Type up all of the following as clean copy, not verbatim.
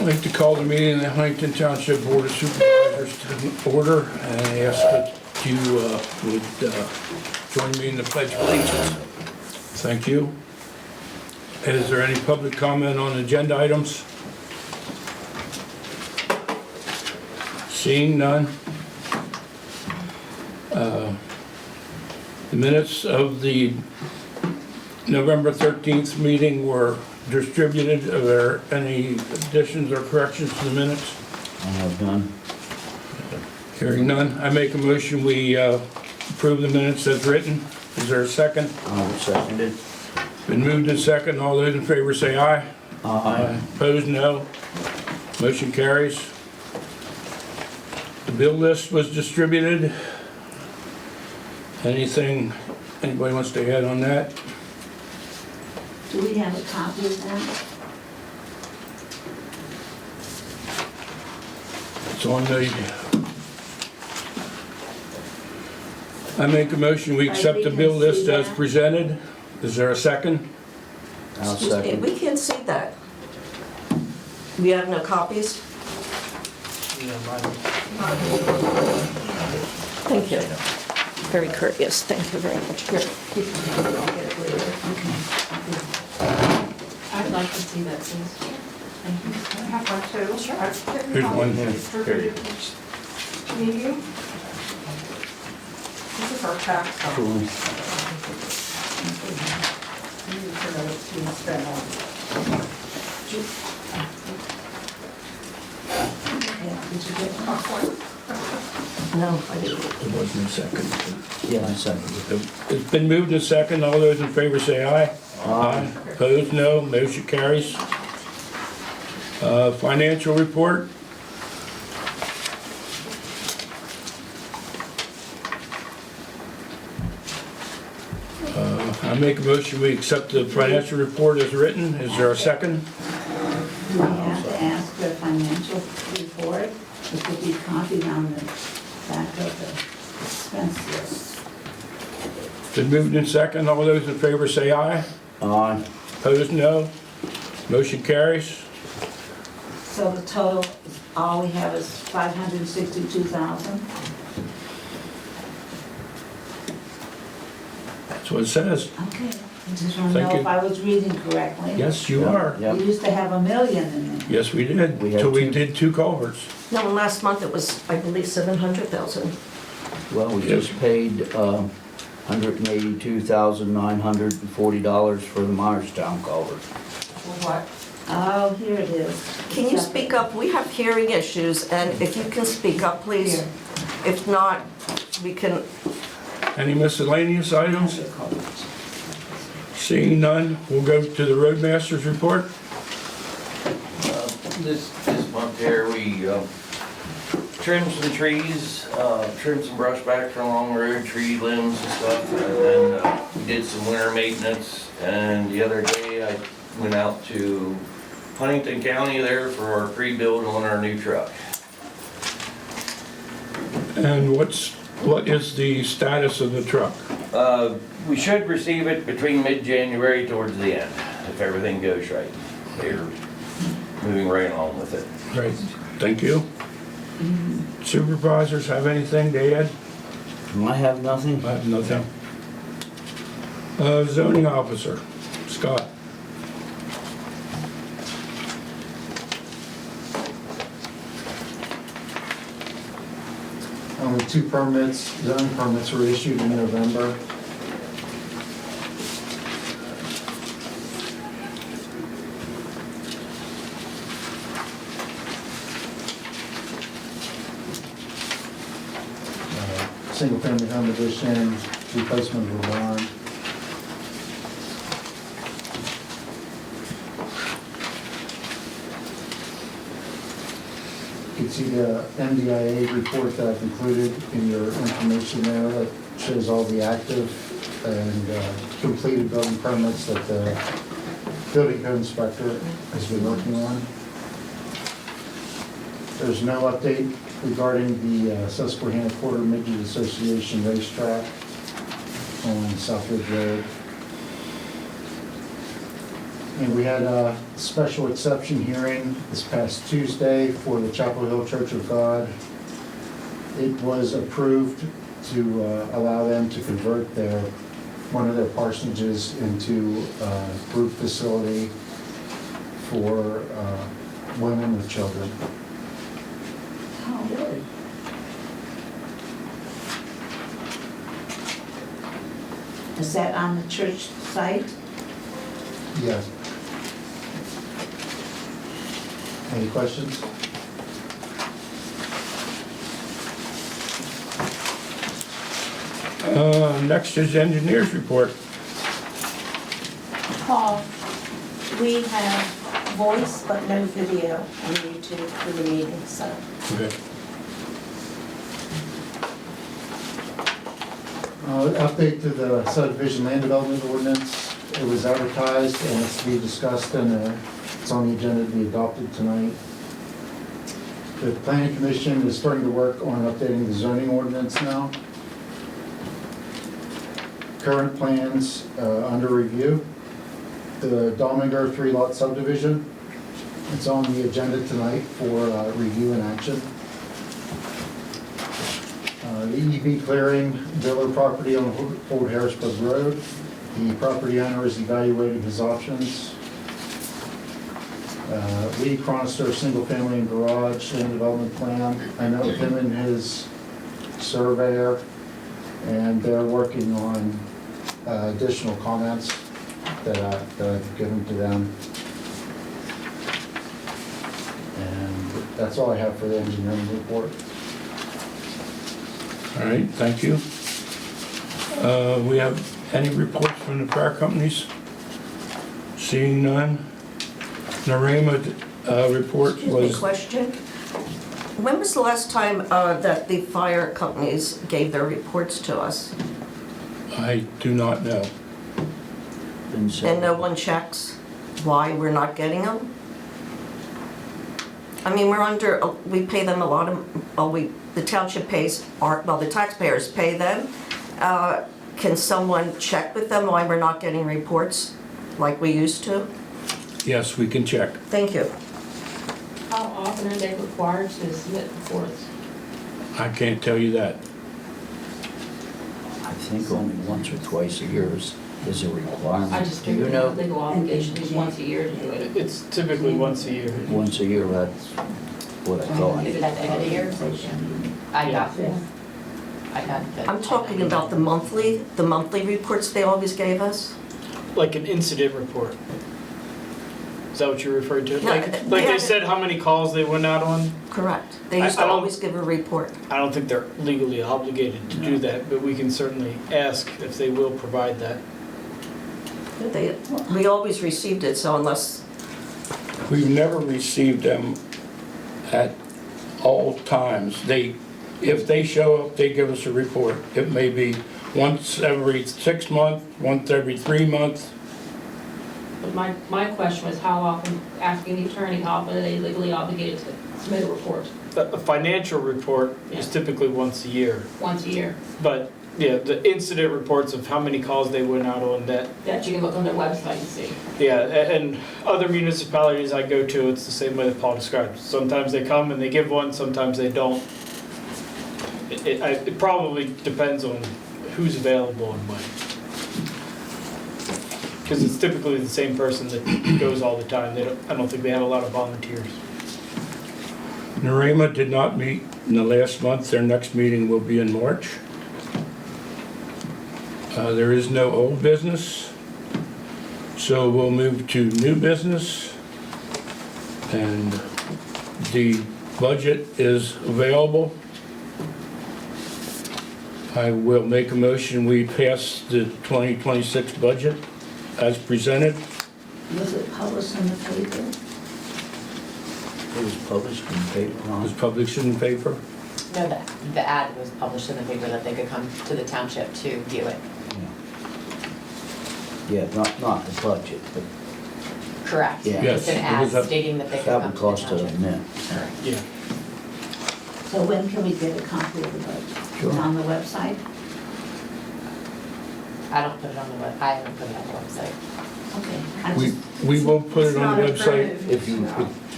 I'd like to call the meeting of the Huntington Township Board of Supervisors to order and ask that you would join me in the Pledge of Allegiance. Thank you. Is there any public comment on agenda items? Seeing none. The minutes of the November 13th meeting were distributed. Are there any additions or corrections to the minutes? I have none. Hearing none, I make a motion we approve the minutes as written. Is there a second? I will second it. Been moved and second. All those in favor say aye. Aye. Opposed, no. Motion carries. The bill list was distributed. Anything anybody wants to add on that? Do we have a copy of that? It's on the... I make a motion we accept the bill list as presented. Is there a second? I'll Excuse me, second. we can't see that. We have no copies? Thank you. Very courteous, thank you very much. Here. I'd like to see that, please. Thank you. I have one too. Sure. Here's one here. Need you? This is our tax. Cool. Did you get one? No, I didn't. It wasn't a second. Yeah, I second it. It's been moved and second. All those in favor say aye. Aye. Opposed, no. Motion carries. Financial report. I make a motion we accept the financial report as written. Is there a second? Do we have to ask for a financial report? It could be copied on the back of the expense list. Been moved and second. All those in favor say aye. Aye. Opposed, no. Motion carries. So the total, all we have is 562,000? That's what it says. Okay. I just want to Thank know you. if I was reading correctly. Yes, you Yeah, are. yeah. We used to have 1 million in there. Yes, we did. We had Till we two. did 2 culverts. No, last month it was, I believe, 700,000. Well, we just paid $182,940 for the Myerstown culvert. What? Oh, here it is. Can you speak up? We have hearing issues, and if you can speak up, please. Here. If not, we can, Any miscellaneous items? Seeing none, we'll go to the roadmaster's report. This month here, we trimmed some trees, trimmed some brush back from along the road, tree limbs and stuff, and then we did some winter maintenance. And the other day, I went out to Huntington County there for our pre-build on our new truck. And what is the status of the truck? We should receive it between mid-January towards the end, if everything goes right. They're moving right along with it. Great, thank you. Supervisors have anything to add? I have nothing. I have nothing. Zoning officer, Scott. Only 2 permits, zoning permits were issued in November. Single family home addition, replacement of a barn. You can see the MDIA report that I've included in your information there that shows all the active and completed building permits that the building code inspector has been working on. There's no update regarding the Susquehanna Quarter Midget Association racetrack on Southwood Road. And we had a special exception hearing this past Tuesday for the Chapel Hill Church of God. It was approved to allow them to convert one of their parsonages into a group facility for women with children. Oh, really? Is that on the church site? Yes. Any questions? Next is engineers report. Paul, we have voice but no video on YouTube for the meeting, so. Okay. Update to the subdivision land development ordinance. It was advertised and it's to be discussed and it's on the agenda to be adopted tonight. The planning commission is starting to work on updating the zoning ordinance now. Current plans under review. The Dominguez 3-lot subdivision. It's on the agenda tonight for review and action. The EV clearing Villa property on Old Harrisburg Road. The property owner is evaluating his options. Lee Cronister, single family and garage land development plan. I met with him and his surveyor, and they're working on additional comments that I've given to them. And that's all I have for the engineering report. All right, thank you. We have any reports from the fire companies? Seeing none. Narema report Excuse me, was, question. When was the last time that the fire companies gave their reports to us? I do not know. Been said. And no one checks why we're not getting them? I mean, we pay them a lot of, the township pays, the taxpayers pay them. Can someone check with them why we're not getting reports like we used to? Yes, we can check. Thank you. How often are they required to submit reports? I can't tell you that. I think only once or twice a year is a requirement. I just Do think you they know? have legal obligations once a year to do it. It's typically once a year. Once a year, that's what I thought. Is it at the end of the year? I got it. I got it. I'm talking about the monthly reports they always gave us. Like an incident report. Is that what you're referring to? Yeah, Like yeah. they said how many calls they went out on? Correct. They used I to don't- always give a report. I don't think they're legally obligated to do that, but we can certainly ask if they will provide that. We always received it, so unless, We've never received them at all times. If they show up, they give us a report. It may be once every 6 months, once every 3 months. But my question was how often, asking the attorney, how often are they legally obligated to submit a report? A financial report is typically once a year, Once a year? but yeah, the incident reports of how many calls they went out on that. That you can look on their website and see. Yeah, and other municipalities I go to, it's the same way that Paul described. Sometimes they come and they give one, sometimes they don't. It probably depends on who's available and when. Because it's typically the same person that goes all the time. I don't think they have a lot of volunteers. Narema did not meet in the last month. Their next meeting will be in March. There is no old business, so we'll move to new business. And the budget is available. I will make a motion, we pass the 2026 budget as presented. Was it published in the paper? It was published in the paper, It was huh? published in the paper. No, the ad was published in the paper that they could come to the township to view it. Yeah, not the budget, but Correct. Yeah. It's an Yes, ad because that- stating that they could that come would to the cost a township. mint. Correct. Yeah. So when can we get a copy of the budget? Sure. On the website? I don't put it on the web, I haven't put it on the website. Okay. I We, just- we will put it It's on not the a website permanent- If you,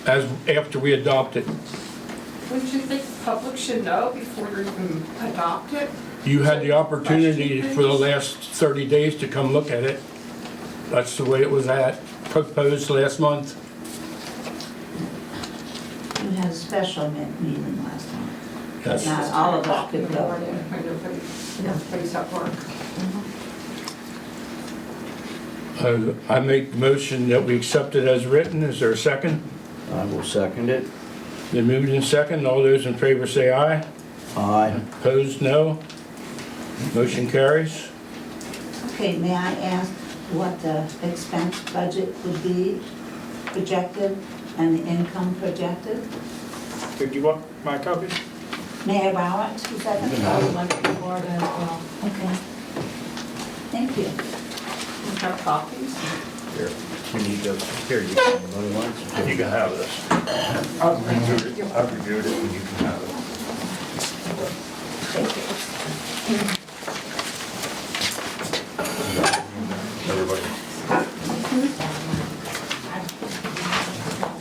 as, after we adopt it. Would you think the public should know before they even adopt it? You had the opportunity for the last 30 days to come look at it. That's the way it was proposed last month. You had a special meeting last time. Yes. Not all of us could go. When nobody's at work. I make the motion that we accept it as written. Is there a second? I will second it. Then moved in second. All those in favor say aye. Aye. Opposed, no. Motion carries. Okay, may I ask what the expense budget would be projected and the income projected? Do you want my copy? May I borrow it 2 seconds? I would like to borrow that as well. Okay. Thank you. You have copies? Here, you need those. Here, you can, what ones? You can have this. I've reviewed it, and you can have it. Everybody.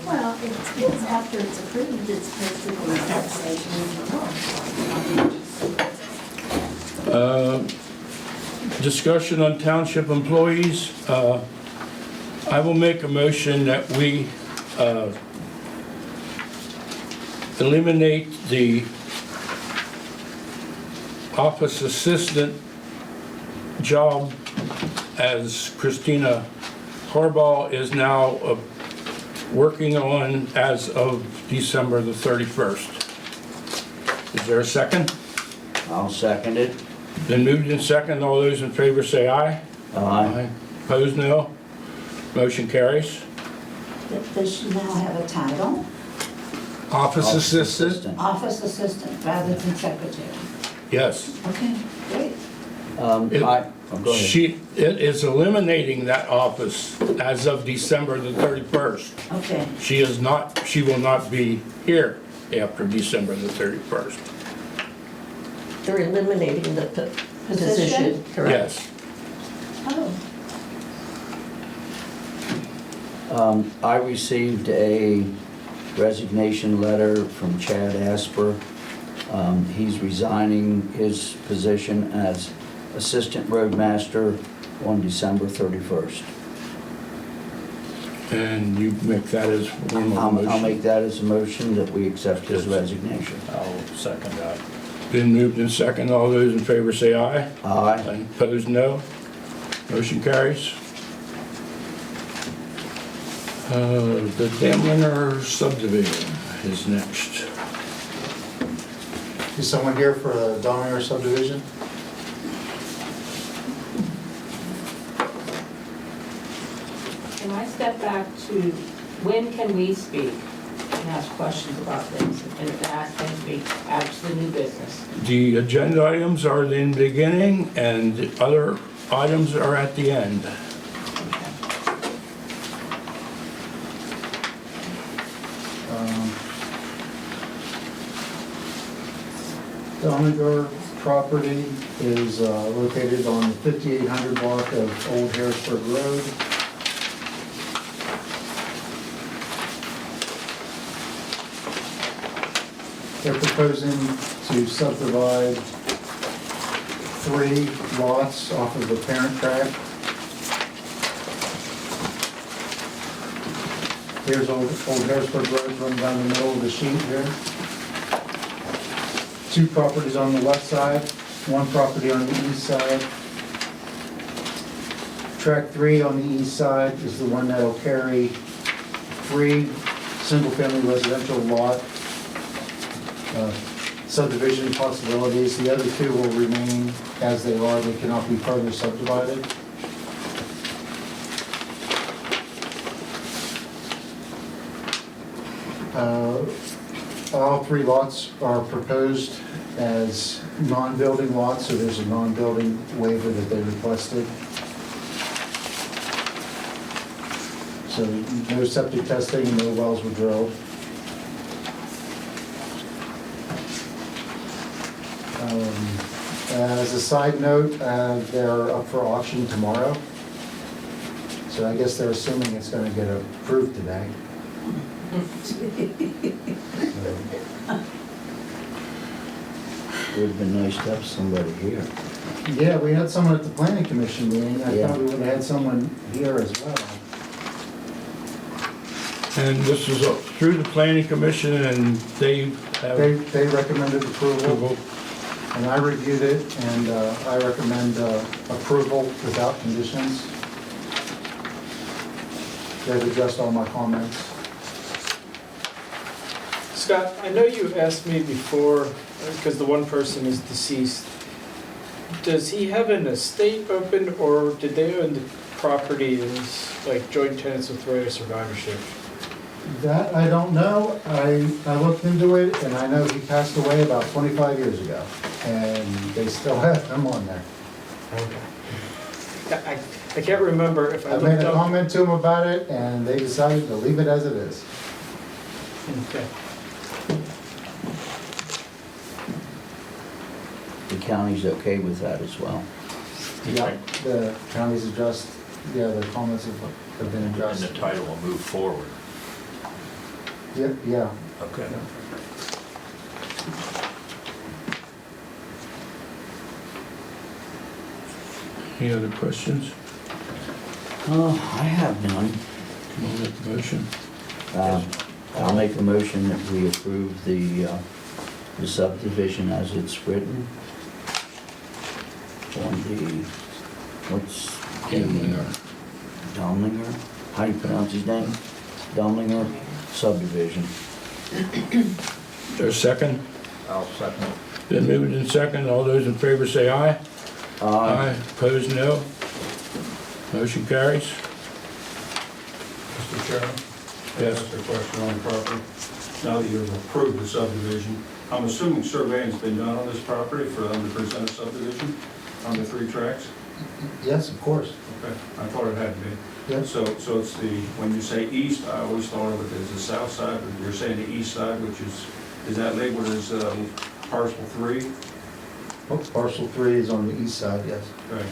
Well, it's after it's approved, it's posted on the website. Discussion on township employees. I will make a motion that we eliminate the office assistant job as Christina Harbaugh is now working on as of December the 31st. Is there a second? I'll second it. Then moved in second. All those in favor say aye. Aye. Opposed, no. Motion carries. Does she now have a title? Office assistant? Office assistant rather than secretary? Yes. Okay, great. Oh, go ahead. It is eliminating that office as of December the 31st. Okay, She will not be here after December the 31st. They're eliminating the position, correct? Yes. oh, I received a resignation letter from Chad Asper. He's resigning his position as Assistant Roadmaster on December 31st. And you make that as one more motion? I'll make that as a motion that we accept his resignation. I'll second that. Been moved in second. All those in favor say aye. Aye. And opposed, no. Motion carries. The Damliner subdivision is next. Is someone here for the Dominier subdivision? Can I step back to, when can we speak and ask questions about things and ask things to be added to the new business? The agenda items are in the beginning and the other items are at the end. Dominier property is located on the 5800 block of Old Harrisburg Road. They're proposing to subdivide 3 lots off of the parent tract. Here's Old Harrisburg Road running down the middle of the sheet here. 2 properties on the west side, 1 property on the east side. Tract 3 on the east side is the one that'll carry 3 single-family residential lot subdivision possibilities. The other 2 will remain as they are. They cannot be further subdivided. All 3 lots are proposed as non-building lots, so there's a non-building waiver that they requested. So no septic testing, no wells were drilled. As a side note, they're up for auction tomorrow. So I guess they're assuming it's gonna get approved today. It would've been nice to have somebody here. Yeah, we had someone at the planning commission meeting. I Yeah. thought we would've had someone here as well. And this is through the planning commission, and they have They recommended approval, approval. and I reviewed it, and I recommend approval without conditions. They've addressed all my comments. Scott, I know you asked me before, because the one person is deceased, does he have an estate open, or did they own the property as like joint tenants with right of survivorship? That I don't know. I looked into it, and I know he passed away about 25 years ago, and they still have him on there. Okay. I can't remember if I I made looked a up. comment to him about it, and they decided to leave it as it is. Okay. The county's okay with that as well. Yeah, the county's addressed, yeah, the comments have been And addressed. the title will move forward. Yeah, yeah. Okay. Any other questions? I have none. Come on, make a motion. I'll make a motion that we approve the subdivision as it's written. On the, what's Gamlinger. Domlinger? How do you pronounce his name? Domlinger subdivision. Is there a second? I'll second. Been moved in second. All those in favor say aye. Opposed, no. Motion carries. Mr. Chairman? Yes. Ask a question on the property. Now that you've approved the subdivision, I'm assuming surveying's been done on this property for the 100% subdivision on the 3 tracks? Yes, of course. Okay, I thought it had to be. Yeah. So it's the, when you say east, I always thought of it as the south side, but you're saying the east side, which is that labeled as parcel 3? Oh, parcel 3 is on the east side, yes. Okay.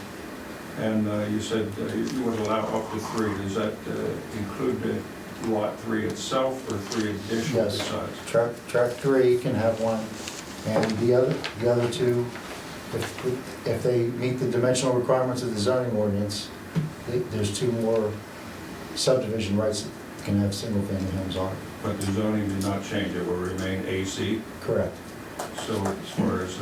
And you said you would allow up to 3. Does that include the lot 3 itself or 3 additional Yes. besides? Track 3 can have one, and the other 2, if they meet the dimensional requirements of the zoning ordinance, there's 2 more subdivision rights that can have single-family homes on it. But the zoning did not change, it will remain AC. Correct. So as far as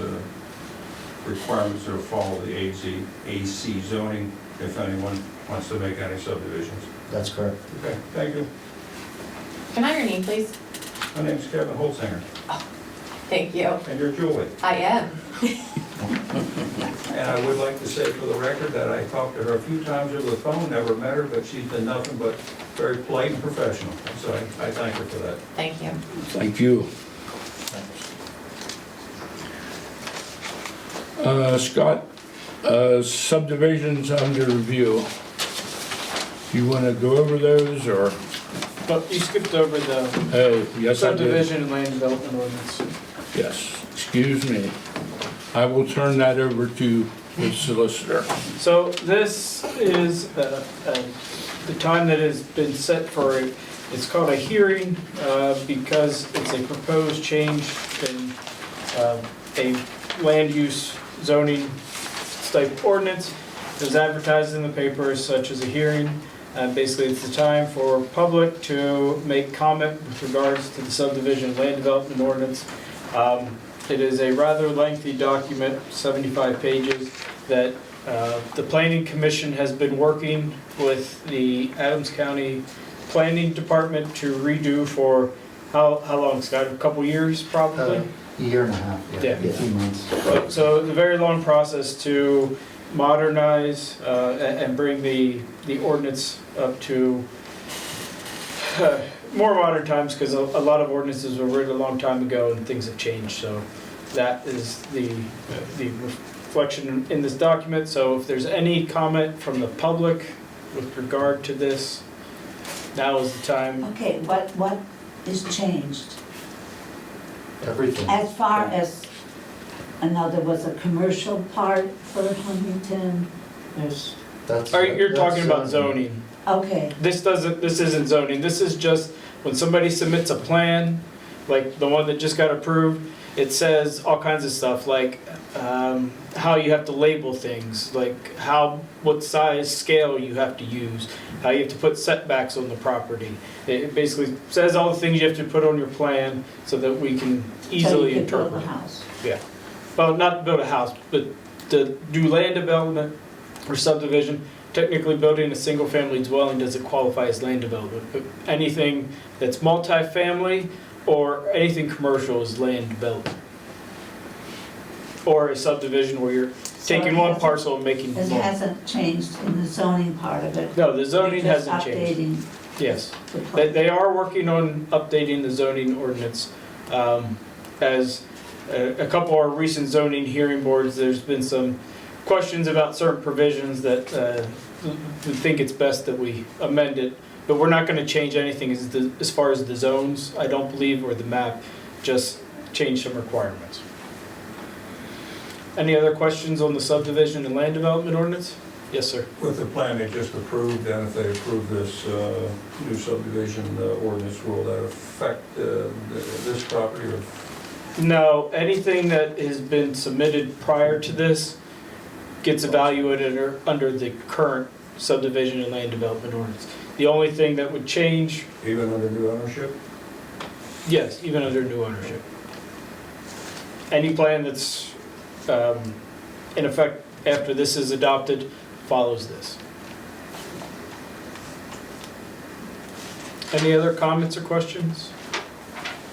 requirements that follow the AC zoning, if anyone wants to make any subdivisions. That's correct. Okay, thank you. Can I have your name, please? My name's Kevin Holzinger, Thank you. and you're Julie. I am. And I would like to say for the record that I talked to her a few times over the phone, never met her, but she's been nothing but very polite and professional. So I thank her for that. Thank you. Thank you. Scott, subdivisions under review. You want to go over those, or? But you skipped over the Oh, yes, I did. subdivision and land development ordinance. Yes, excuse me. I will turn that over to the solicitor. So this is the time that has been set for it. It's called a hearing because it's a proposed change in a land use zoning type ordinance. It was advertised in the paper as such as a hearing. Basically, it's the time for public to make comment with regards to the subdivision and land development ordinance. It is a rather lengthy document, 75 pages, that the Planning Commission has been working with the Adams County Planning Department to redo for how long, Scott? A couple years, probably? A year and a half, Yeah. 18 months. So it's a very long process to modernize and bring the ordinance up to more modern times, because a lot of ordinances were written a long time ago and things have changed. So that is the reflection in this document. So if there's any comment from the public with regard to this, now is the time. Okay, what is changed? Everything. As far as And now there was a commercial part for Huntington. There's, You're talking about zoning. Okay, This isn't zoning, this is just when somebody submits a plan, like the one that just got approved, it says all kinds of stuff, like how you have to label things, like what size scale you have to use, how you have to put setbacks on the property. It basically says all the things you have to put on your plan so that we can so easily you could build interpret. a house. Yeah, well, not to build a house, but to do land development or subdivision. Technically, building a single-family dwelling doesn't qualify as land development, but anything that's multifamily or anything commercial is land development. Or a subdivision where you're taking one parcel and making It more. hasn't changed in the zoning part of it. No, the zoning You're just hasn't changed. updating Yes, the they are working on updating the zoning ordinance. As a couple of our recent zoning hearing boards, there's been some questions about certain provisions that we think it's best that we amend it. But we're not going to change anything as far as the zones, I don't believe, or the map, just change some requirements. Any other questions on the subdivision and land development ordinance? Yes, sir. With the plan they just approved, and if they approve this new subdivision ordinance, will that affect this property? Or? No, anything that has been submitted prior to this gets evaluated under the current subdivision and land development ordinance. The only thing that would change... Even under new ownership? Yes, even under new ownership. Any plan that's in effect after this is adopted follows this. Any other comments or questions?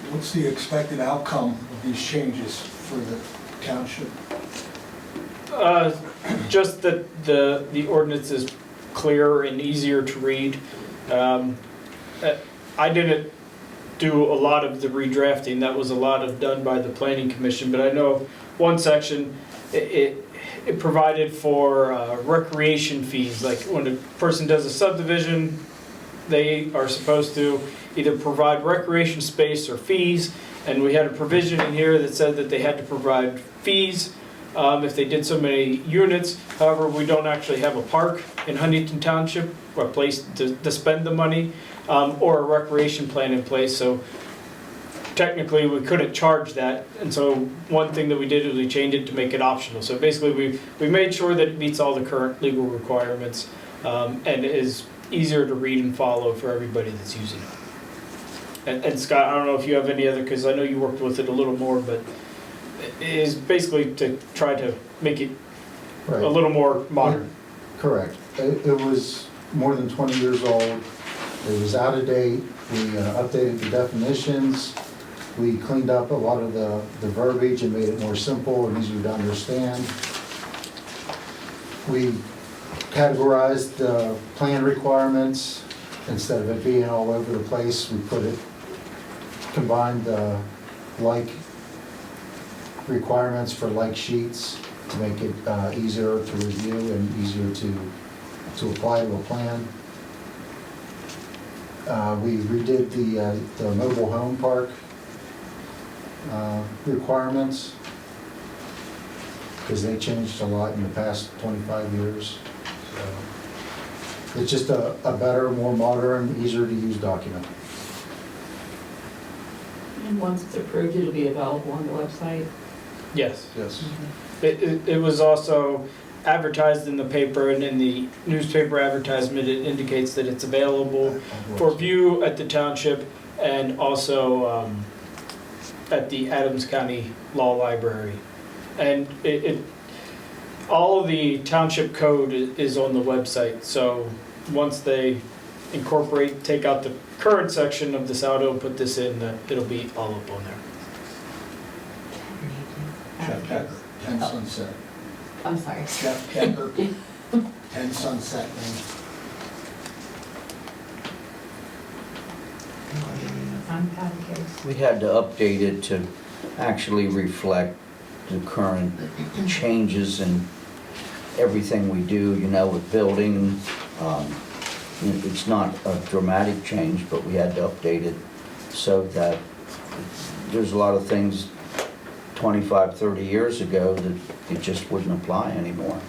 What's the expected outcome of these changes for the township? Just that the ordinance is clearer and easier to read. I didn't do a lot of the redrafting. That was a lot of done by the Planning Commission, but I know one section, it provided for recreation fees. Like when a person does a subdivision, they are supposed to either provide recreation space or fees, and we had a provision in here that said that they had to provide fees if they did so many units. However, we don't actually have a park in Huntington Township, or a place to spend the money, or a recreation plan in place, so technically we couldn't charge that. And so one thing that we did was we changed it to make it optional. So basically we made sure that it meets all the current legal requirements and is easier to read and follow for everybody that's using it. And Scott, I don't know if you have any other, because I know you worked with it a little more, but it is basically to try to make it Right. a little more modern. Correct. It was more than 20 years old. It was out of date. We updated the definitions. We cleaned up a lot of the verbiage and made it more simple and easier to understand. We categorized the plan requirements. Instead of it being all over the place, we combined the like requirements for like sheets to make it easier to review and easier to apply to a plan. We redid the mobile home park requirements because they changed a lot in the past 25 years. So it's just a better, more modern, easier to use document. and once it's approved, it'll be available on the website? Yes. Yes. It was also advertised in the paper, and in the newspaper advertisement, it indicates that it's available for view at the township and also at the Adams County Law Library. And all of the township code is on the website, so once they take out the current section of this out and put this in, it'll be all up on there. Jeff Pecker, 10 Sunset. I'm sorry. Jeff Pecker, 10 Sunset Lane. I'm Patty Case. We had to update it to actually reflect the current changes in everything we do, with building. It's not a dramatic change, but we had to update it so that there's a lot of things 25, 30 years ago that it just wouldn't apply anymore.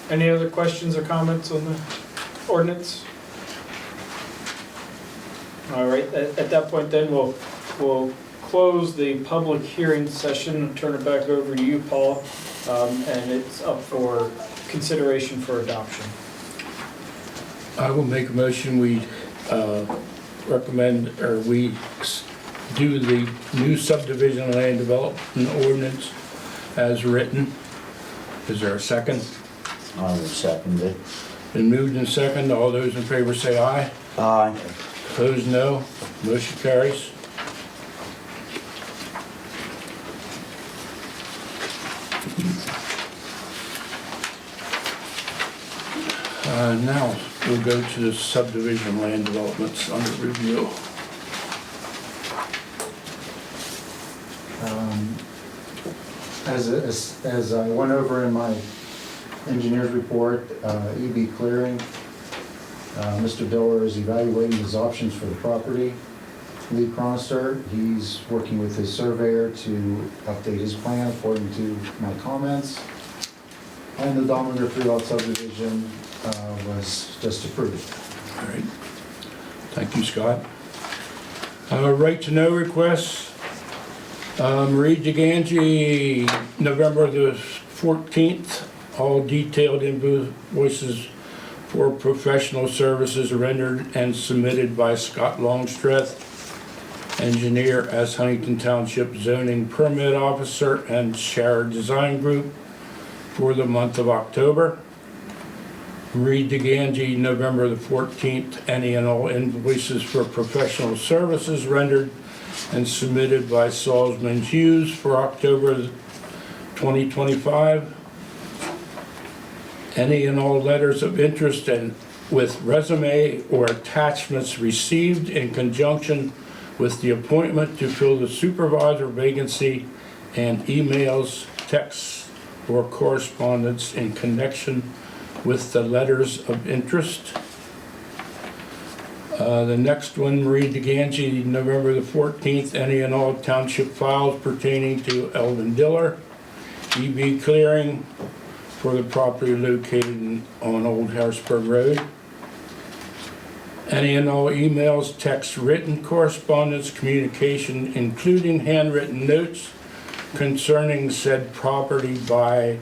Any other questions or comments on the ordinance? All right, at that point then, we'll close the public hearing session and turn it back over to you, Paul. And it's up for consideration for adoption. I will make a motion, we recommend, or we do the new subdivision land development ordinance as written. Is there a second? I would second it. Been moved and second, all those in favor say aye. Aye. Opposed, no. Motion carries. Now, we'll go to the subdivision land developments under review. As I went over in my engineer's report, EB clearing, Mr. Diller is evaluating his options for the property. Lee Cronister, he's working with his surveyor to update his plan according to my comments. And the Dominator 3-lot subdivision was just approved. All right. Thank you, Scott. Right to know requests. Marie DeGangi, November the 14th, all detailed invoices for professional services rendered and submitted by Scott Longstreth, engineer as Huntington Township Zoning Permit Officer and Share Design Group for the month of October. Marie DeGangi, November the 14th, any and all invoices for professional services rendered and submitted by Salzman Hughes for October 2025. Any and all letters of interest and with resume or attachments received in conjunction with the appointment to fill the supervisor vacancy, and emails, texts, or correspondence in connection with the letters of interest. The next one, Marie DeGangi, November the 14th, any and all township files pertaining to Elvin Diller, EB clearing for the property located on Old Harrisburg Road. Any and all emails, texts, written correspondence, communication, including handwritten notes concerning said property by,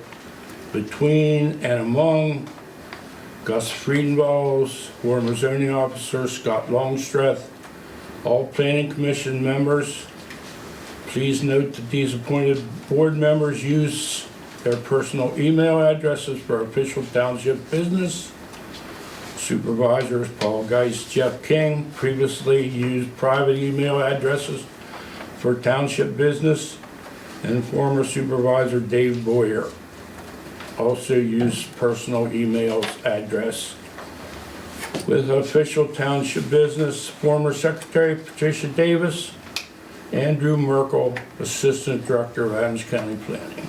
between, and among Gus Friedenwalds, former zoning officer, Scott Longstreth, all planning commission members. Please note that these appointed board members use their personal email addresses for official township business. Supervisors Paul Geist, Jeff King previously used private email addresses for township business, and former supervisor Dave Boyer also used personal email address. With official township business, former Secretary Patricia Davis, Andrew Merkel, Assistant Director of Adams County Planning.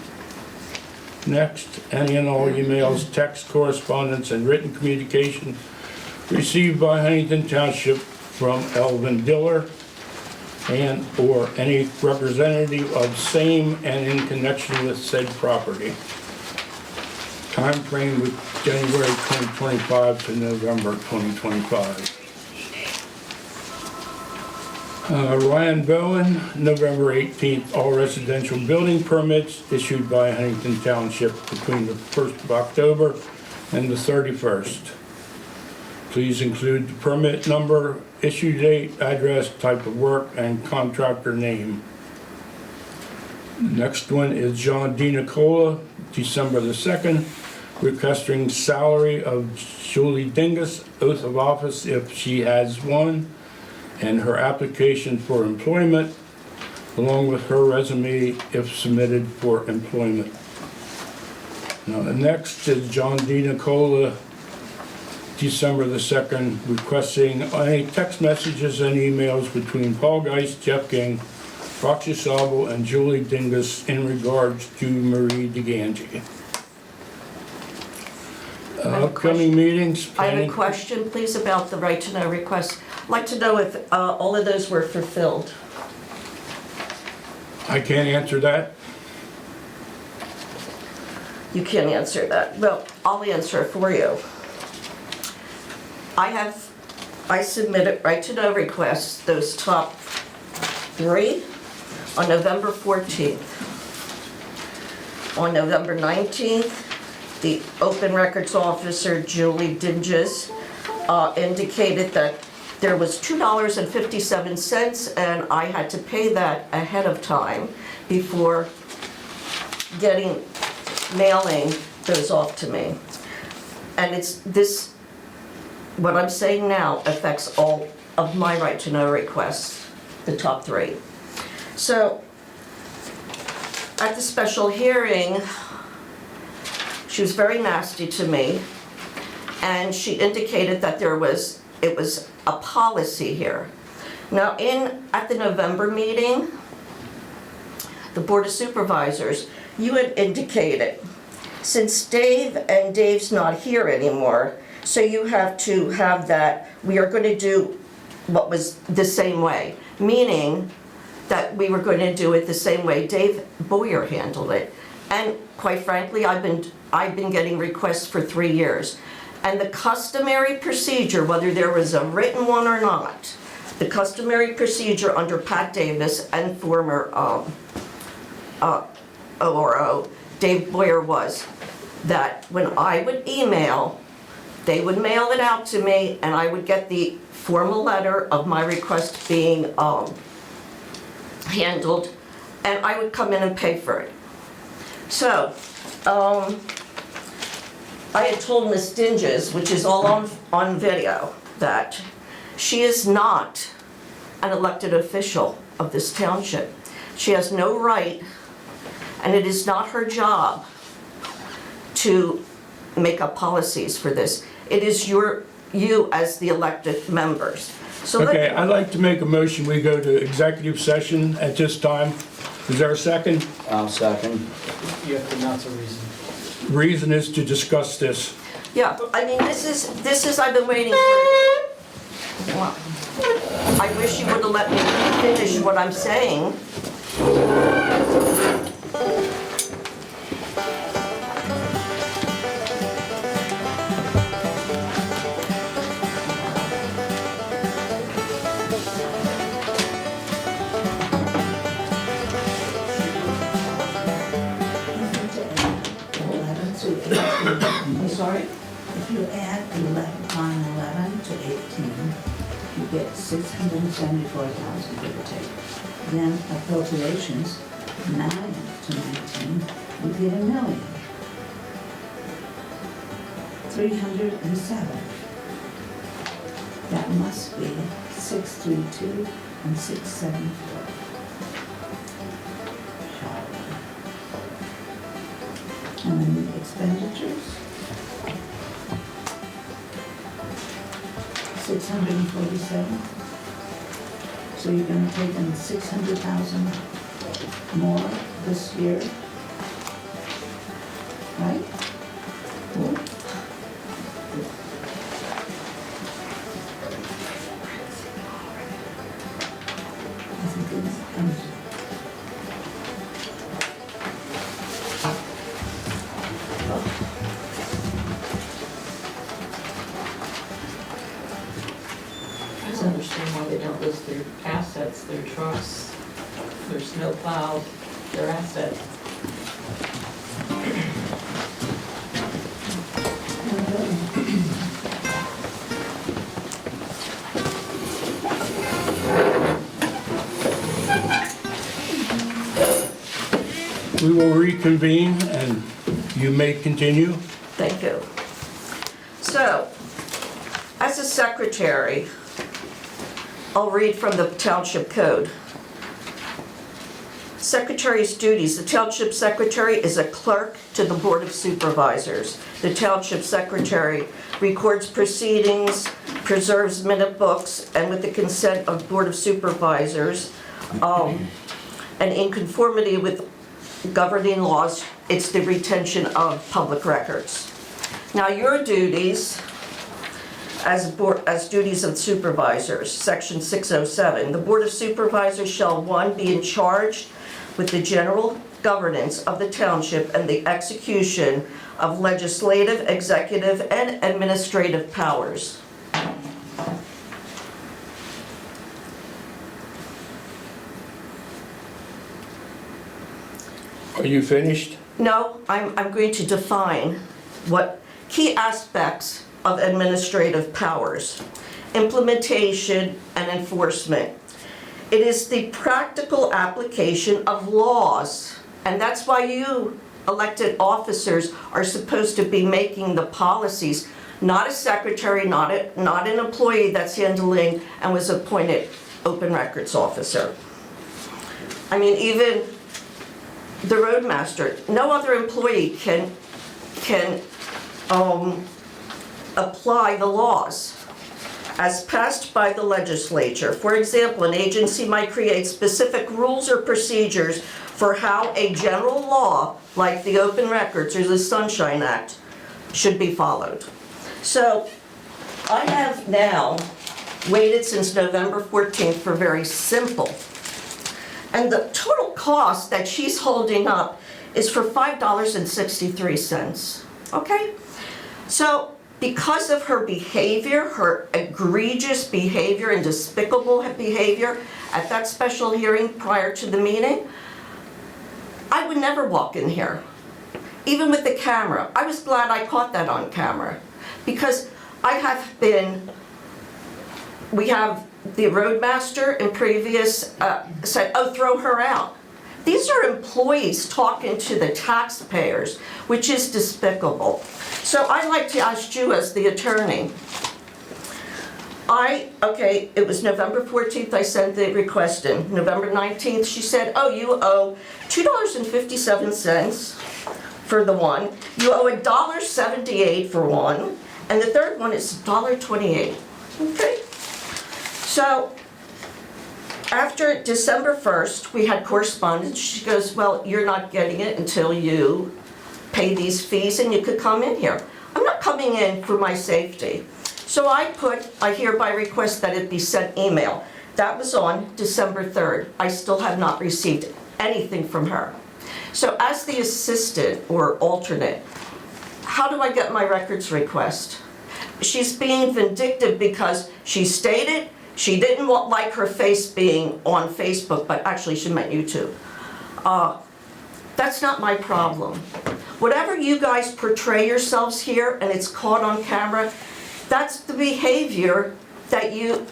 Next, any and all emails, text, correspondence, and written communication received by Huntington Township from Elvin Diller and or any representative of same and in connection with said property. Time frame with January 2025 to November 2025. Ryan Bowen, November 18th, all residential building permits issued by Huntington Township between the 1st of October and the 31st. Please include the permit number, issue date, address, type of work, and contractor name. The next one is John D. Nicola, December the 2nd, requesting salary of Julie Dingus, oath of office if she has one, and her application for employment, along with her resume if submitted for employment. Now, the next is John D. Nicola, December the 2nd, requesting any text messages and emails between Paul Geist, Jeff King, Roxy Sabo, and Julie Dingus in regards to Marie DeGangi. have a Upcoming meetings. I have a planning- question, please, about the right to know request. like to know if all of those were fulfilled. I can't answer that. You can't answer that. Well, I'll answer it for you. I submitted right to know requests, those top 3, on November 14th. On November 19th, the Open Records Officer, Julie Dinges, indicated that there was $2.57, and I had to pay that ahead of time before mailing those off to me. And what I'm saying now affects all of my right to know requests, the top 3. So, at the special hearing, she was very nasty to me, and she indicated that it was a policy here. Now, at the November meeting, the Board of Supervisors, you had indicated, since Dave's not here anymore, so you have to have that, we are going to do what was the same way, meaning that we were going to do it the same way Dave Boyer handled it. And quite frankly, I've been getting requests for 3 years. And the customary procedure, whether there was a written one or not, the customary procedure under Pat Davis and former ORO, Dave Boyer, was that when I would email, they would mail it out to me, and I would get the formal letter of my request being handled, and I would come in and pay for it. So, I had told Ms. Dinges, which is all on video, that she is not an elected official of this township. She has no right, and it is not her job to make up policies for this. It is you as the elected members. So Okay, I'd like to make a motion, we go to executive session at this time. Is there a second? I'll second. You have to announce a reason. Reason is to discuss this. Yeah, I mean, this is, I've been waiting for, well, I wish you would have let me finish what I'm saying. I'm sorry? If you add line 11 to 18, you get 674,000, give or take. Then appropriations, 9 to 19, you get $1 million. 307. That must be 632 and 674. And then the expenditures, 647. So you're gonna take in 600,000 more this year, right? Cool. I think it's, I don't understand why they don't list their assets, their trucks, their snow plows, their assets. We will reconvene and you may continue. Thank you. So, as a secretary, I'll read from the Township Code. Secretary's duties. The Township Secretary is a clerk to the Board of Supervisors. The Township Secretary records proceedings, preserves minute books, and with the consent of Board of Supervisors, and in conformity with governing laws, it's the retention of public records. Now, your duties as duties of supervisors, section 607. The Board of Supervisors shall, 1, be in charge with the general governance of the township and the execution of legislative, executive, and administrative powers. Are you finished? No, I'm going to define what key aspects of administrative powers, implementation and enforcement. It is the practical application of laws, and that's why you elected officers are supposed to be making the policies, not a secretary, not an employee that's handling and was appointed open records officer. I mean, even the roadmaster, no other employee can apply the laws as passed by the legislature. For example, an agency might create specific rules or procedures for how a general law, like the Open Records or the Sunshine Act, should be followed. So I have now waited since November 14th for very simple. And the total cost that she's holding up is for $5.63, okay? So because of her behavior, her egregious behavior and despicable behavior at that special hearing prior to the meeting, I would never walk in here, even with the camera. I was glad I caught that on camera because we have the roadmaster in previous said, oh, throw her out. These are employees talking to the taxpayers, which is despicable. So I'd like to ask you as the attorney. It was November 14th I sent the request in. November 19th she said, oh, you owe $2.57 for the one. You owe $1.78 for one. And the third one is $1.28. Okay? So after December 1st, we had correspondence. She goes, well, you're not getting it until you pay these fees and you could come in here. I'm not coming in for my safety. So I hereby request that it be sent email. That was on December 3rd. I still have not received anything from her. So as the assistant or alternate, how do I get my records request? She's being vindictive because she stated she didn't like her face being on Facebook, but actually she meant YouTube. That's not my problem. Whatever you guys portray yourselves here and it's caught on camera, that's the behavior that you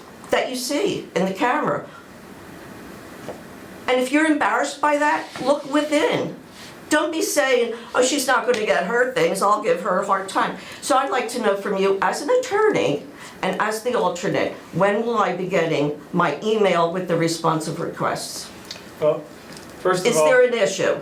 see in the camera. And if you're embarrassed by that, look within. Don't be saying, oh, she's not going to get her things, I'll give her a hard time. So I'd like to know from you as an attorney and as the alternate, when will I be getting my email with the responsive requests? Well, first of Is all, there an issue?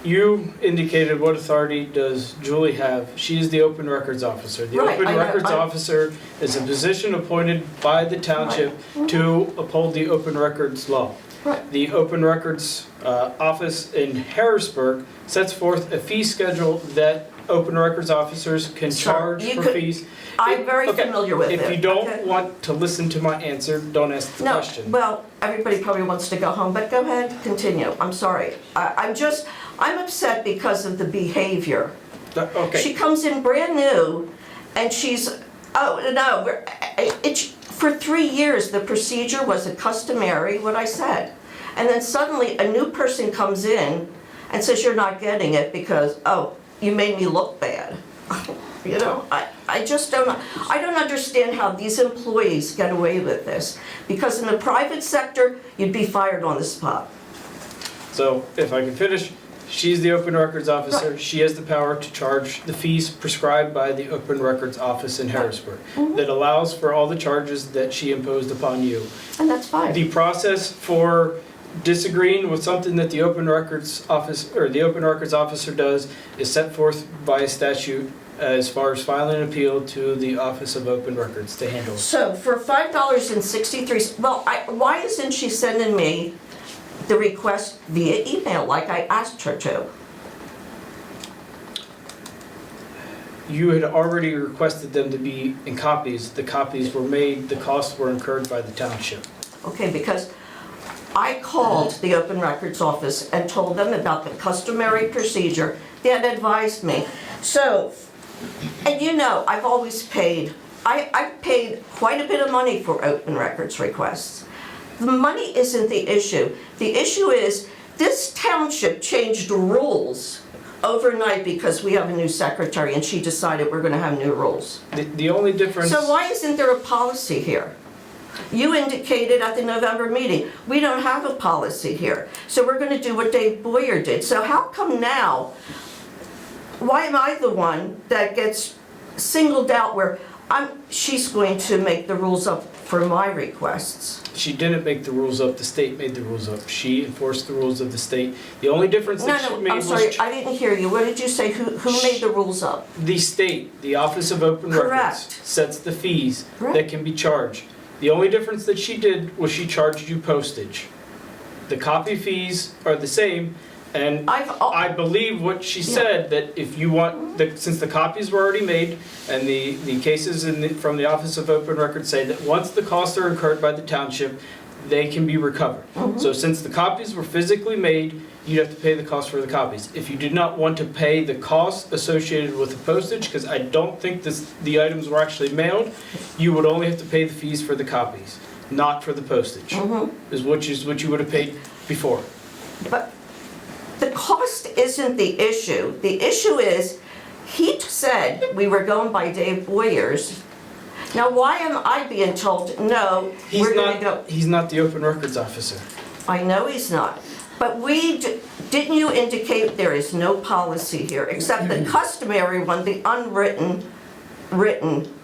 you indicated what authority does Julie have. She is the open records officer. The Right, open I know, records officer is a position appointed by the township to uphold the open records law. Right. The open records office in Harrisburg sets forth a fee schedule that open records officers can Sure, charge you for could- fees. I'm very Okay, familiar with it. If you don't Okay. want to listen to my answer, don't ask the No, question. well, everybody probably wants to go home, but go ahead, continue. I'm sorry. I'm upset because of the behavior. Okay. She comes in brand new and for 3 years, the procedure was a customary, what I said. And then suddenly a new person comes in and says you're not getting it because, oh, you made me look bad. You know, I just don't understand how these employees get away with this. Because in the private sector, you'd be fired on the spot. So if I can finish, she's the open records officer. Right. She has the power to charge the fees prescribed by the open records office in Harrisburg Mhm. that allows for all the charges that she imposed upon you. And that's fine. The process for disagreeing with something that the open records office or the open records officer does is set forth by statute as far as filing an appeal to the Office of Open Records to handle it. So for $5.63, well, why isn't she sending me the request via email like I asked her to? you had already requested them to be in copies. The copies were made, the costs were incurred by the township. Okay, because I called the Open Records Office and told them about the customary procedure. They had advised me. So, and you know, I've always paid, I've paid quite a bit of money for open records requests. The money isn't the issue. The issue is this township changed rules overnight because we have a new secretary and she decided we're gonna have new rules. The only difference. So why isn't there a policy here? You indicated at the November meeting, we don't have a policy here. So we're gonna do what Dave Boyer did. So how come now, why am I the one that gets singled out where she's going to make the rules up for my requests? She didn't make the rules up, the state made the rules up. She enforced the rules of the state. The only difference that she made No, I'm was. sorry, I didn't hear you. What did you say? Who made the rules up? The state, the Office of Open Correct. Records, sets the fees Correct. that can be charged. The only difference that she did was she charged you postage. The copy fees are the same, and I believe what she said, that if you want, since the copies were already made, and the cases from the Office of Open Records say that once the costs are incurred by the township, they can be recovered. So since the copies were physically made, you'd have to pay the cost for the copies. If you did not want to pay the cost associated with the postage, because I don't think the items were actually mailed, you would only have to pay the fees for the copies, not for the postage, is what you would have paid before. But the cost isn't the issue. The issue is, he said we were going by Dave Boyer's. Now, why am I being told, no, we're gonna go? He's not the Open Records officer. I know he's not. But didn't you indicate there is no policy here, except the customary one, the written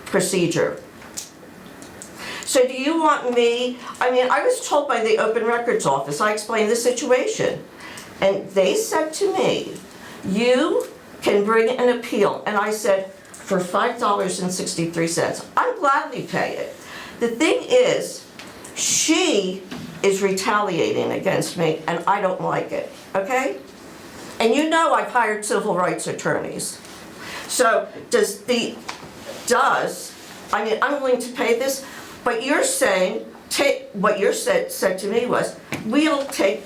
procedure? So do you want me, I was told by the Open Records Office, I explained the situation. And they said to me, you can bring an appeal. And I said, for $5.63, I'd gladly pay it. The thing is, she is retaliating against me and I don't like it, okay? And you know I've hired civil rights attorneys. So I'm willing to pay this, but you're saying, what you said to me was, we'll take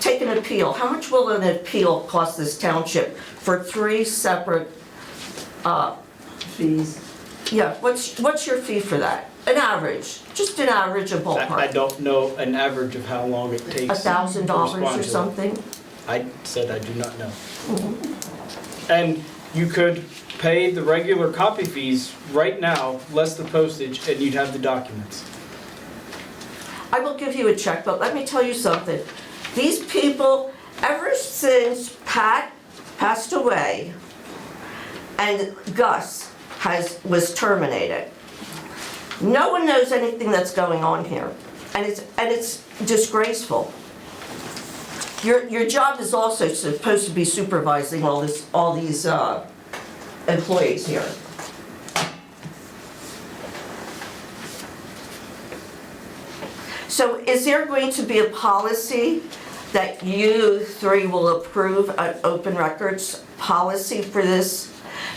an appeal. How much will an appeal cost this township for 3 separate Fees. Yeah, what's your fee for that? An average, just an average of ballpark. I don't know an average of how long it takes. $1,000 or something? I said I do not know. And you could pay the regular copy fees right now, less the postage, and you'd have the documents. I will give you a check, but let me tell you something. These people, ever since Pat passed away and Gus was terminated, no one knows anything that's going on here. And it's disgraceful. Your job is also supposed to be supervising all these employees here. So is there going to be a policy that you 3 will approve, an open records policy for this?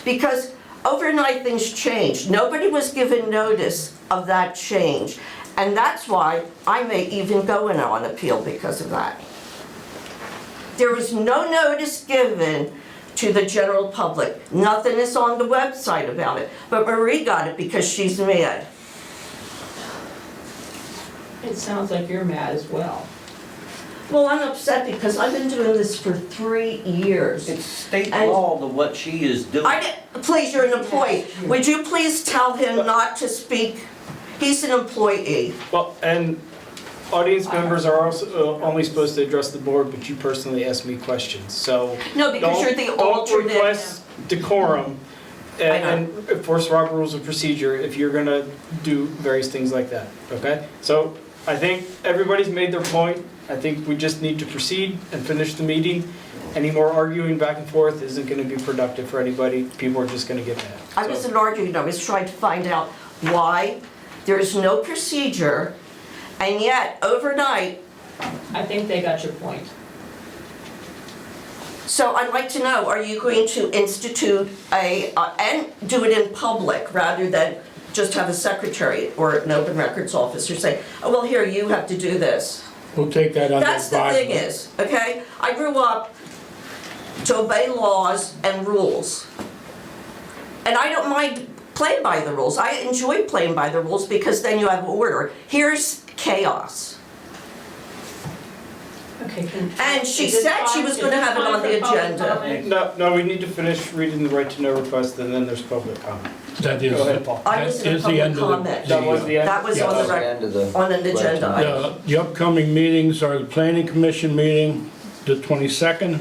Because overnight things changed. Nobody was given notice of that change. And that's why I may even go in on appeal because of that. There was no notice given to the general public. Nothing is on the website about it. But Marie got it because she's mad. It sounds like you're mad as well. Well, I'm upset because I've been doing this for 3 years. It's state law to what she is doing. Please, you're an employee. Would you please tell him not to speak? He's an employee. Well, and audience members are also only supposed to address the board, but you personally ask me questions, so. No, because you're the alternate. Don't request decorum and enforce Robert Rules of Procedure if you're gonna do various things like that, okay? So I think everybody's made their point. I think we just need to proceed and finish the meeting. Any more arguing back and forth isn't gonna be productive for anybody. People are just gonna get mad. I wasn't arguing, I was trying to find out why there is no procedure, and yet overnight. I think they got your point. So I'd like to know, are you going to institute and do it in public rather than just have a secretary or an open records officer say, oh, well, here, you have to do this. We'll take that under That's the thing advisement. is, okay? I grew up to obey laws and rules. And I don't mind playing by the rules. I enjoy playing by the rules because then you have order. Here's chaos. Okay. And she is it said she time- was is gonna it have it time on the for public agenda. comment? No, we need to finish reading the right to know request, and then there's public comment. That is, Go ahead, Paul. I was that in a is the end public of the. comment. That was the end? That was Yeah. on the That's the end of the- on an agenda item. The upcoming meetings are the planning commission meeting, the 22nd.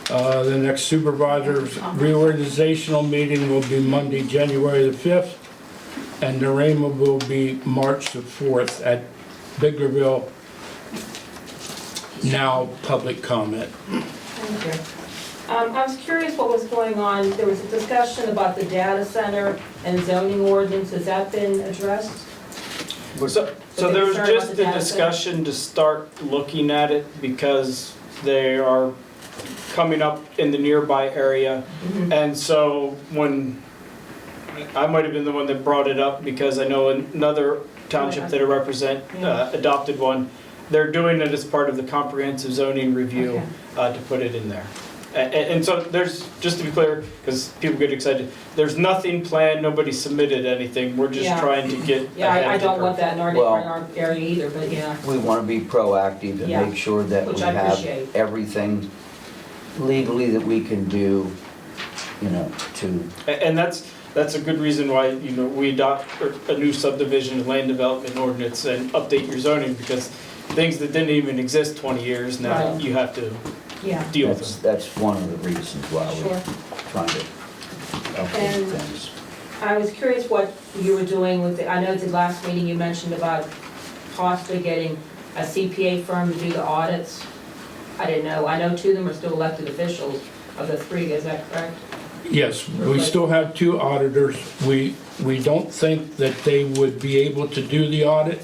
The next supervisors reorganizational meeting will be Monday, January the 5th. And the RAMA will be March the 4th at Biglerville. Now, public comment. Thank you. I was curious what was going on. There was a discussion about the data center and zoning ordinance. Has that been addressed? So there was concerned about just the a data center? discussion to start looking at it because they are coming up in the nearby area. And so when, I might have been the one that brought it up because I know another township that I represent adopted one. They're doing it as part of the comprehensive zoning review to put it in there. And so there's, just to be clear, because people get excited, there's nothing planned, nobody submitted anything, we're just Yeah. trying to get Yeah, ahead I of the don't want curve. that in Well- our area either, but yeah. We want to be proactive and Yeah, make sure that which we I have appreciate. everything legally that we can do, you know, to, And that's a good reason why, you know, we adopt a new subdivision and land development ordinance and update your zoning, because things that didn't even exist 20 years, now Right. you have to Yeah, deal with them. that's one of the reasons why sure. we're trying to And- update things. I was curious what you were doing with I know at the last meeting you mentioned about possibly getting a CPA firm to do the audits. I didn't know. I know two of them are still elected officials of the three, is that correct? Yes, we still have 2 auditors. We don't think that they would be able to do the audit.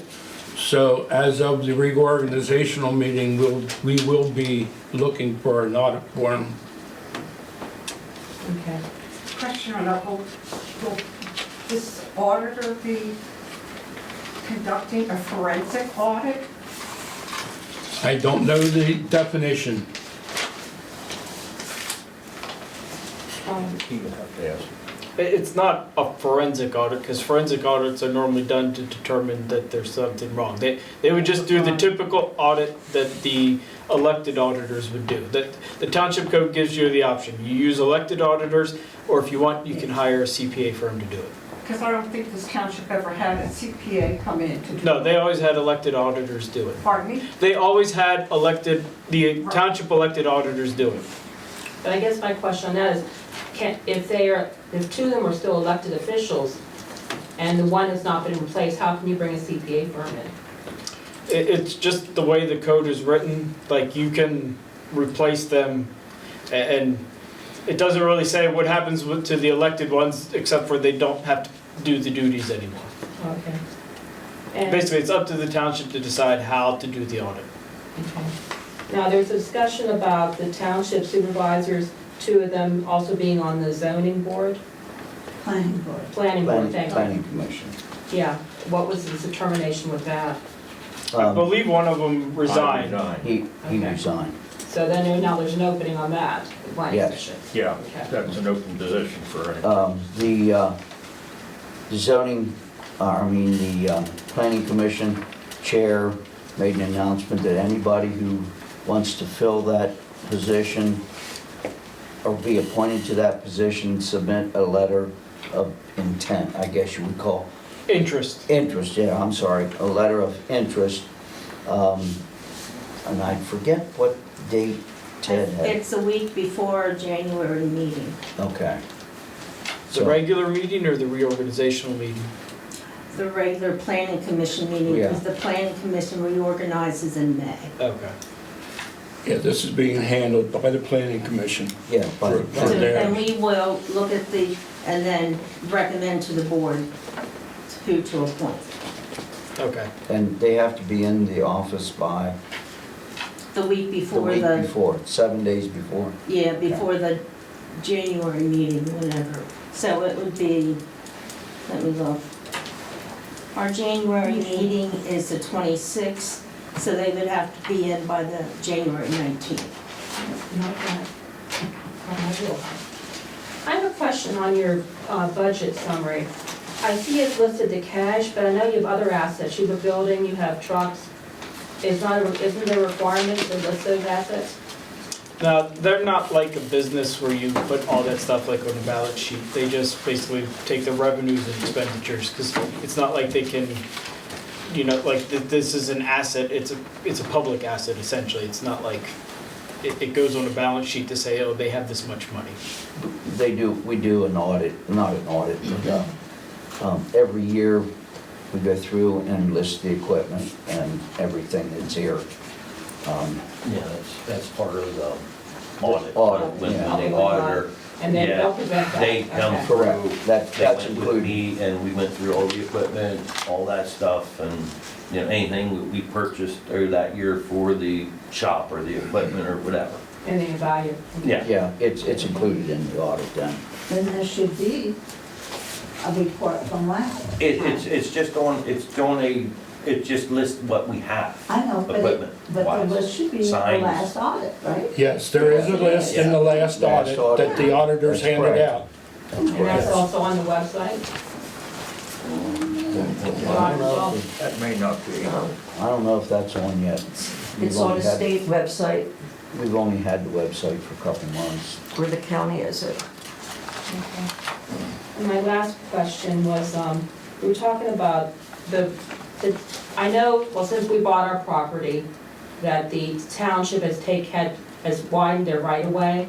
So as of the reorganizational meeting, we will be looking for an audit firm. Okay. Question on that, will this auditor be conducting a forensic audit? I don't know the definition. He would have to ask. It's not a forensic audit, because forensic audits are normally done to determine that there's something wrong. They would just do the typical audit that the elected auditors would do. That the township code gives you the option. You use elected auditors, or if you want, you can hire a CPA firm to do it. Because I don't think this township ever had a CPA come in to do. No, they always had elected auditors do it. Pardon me? They always had the township elected auditors do it. But I guess my question on that is, if two of them are still elected officials and the one has not been replaced, how can you bring a CPA firm in? It's just the way the code is written, like you can replace them, and it doesn't really say what happens to the elected ones, except for they don't have to do the duties anymore. Okay. And- Basically, it's up to the township to decide how to do the audit. Okay. Now, there's a discussion about the township supervisors, two of them also being on the zoning board, Planning board. planning board, thank you. Planning commission. Yeah, what was the determination with that? I believe one of them resigned. He Okay. resigned. So then now there's an opening on that, the planning Yes. commission. Yeah, Okay. that's an open position for it. The zoning, the planning commission chair made an announcement that anybody who wants to fill that position or be appointed to that position, submit a letter of intent, I guess you would call. Interest. Interest, yeah, I'm sorry, a letter of interest. And I forget what date Ted had. It's a week before January meeting. Okay. The So- regular meeting or the reorganizational meeting? The regular planning commission meeting, Yeah. because the planning commission reorganizes in May. Okay. Yeah, this is being handled by the planning commission. Yeah, but For their- And we will look at and then recommend to the board who to appoint. Okay. and they have to be in the office by the week The before week the, before, 7 days before. yeah, before the January meeting, whatever. So it would be, let me look. Our January meeting is the 26th, so they would have to be in by the January 19th. Not bad. I have a question on your budget summary. I see it's listed the cash, but I know you have other assets. You have a building, you have trucks. Isn't there a requirement to list those assets? Now, they're not like a business where you put all that stuff like on a balance sheet. They just basically take the revenues and expenditures, because it's not like they can, like this is an asset, it's a public asset essentially. It's not like, it goes on a balance sheet to say, oh, they have this much money. We do an audit, not an audit, but every year we go through and list the equipment and everything that's here. Yeah, that's part of the audit. Audit, When yeah. the auditor, And then yeah, they'll present that. they come Okay. through. Correct. That's They went with included. me and we went through all the equipment, all that stuff, and, anything that we purchased through that year for the shop or the equipment or whatever. Anything of value. Yeah. Yeah, it's included in the audit then. Then there should be a report from last. It's just lists what we have. I know, but Equipment the wise. list should be in the Signs. last audit, right? Yes, there is a list in the last Last audit that the auditors That's handed correct. out. And that's also on the website? That may not be. I don't know if that's on yet. It's on the state website We've only had the website for a couple months. where the county is it. And my last question was, we were talking about I know, well, since we bought our property, that the township has widened their right-of-way.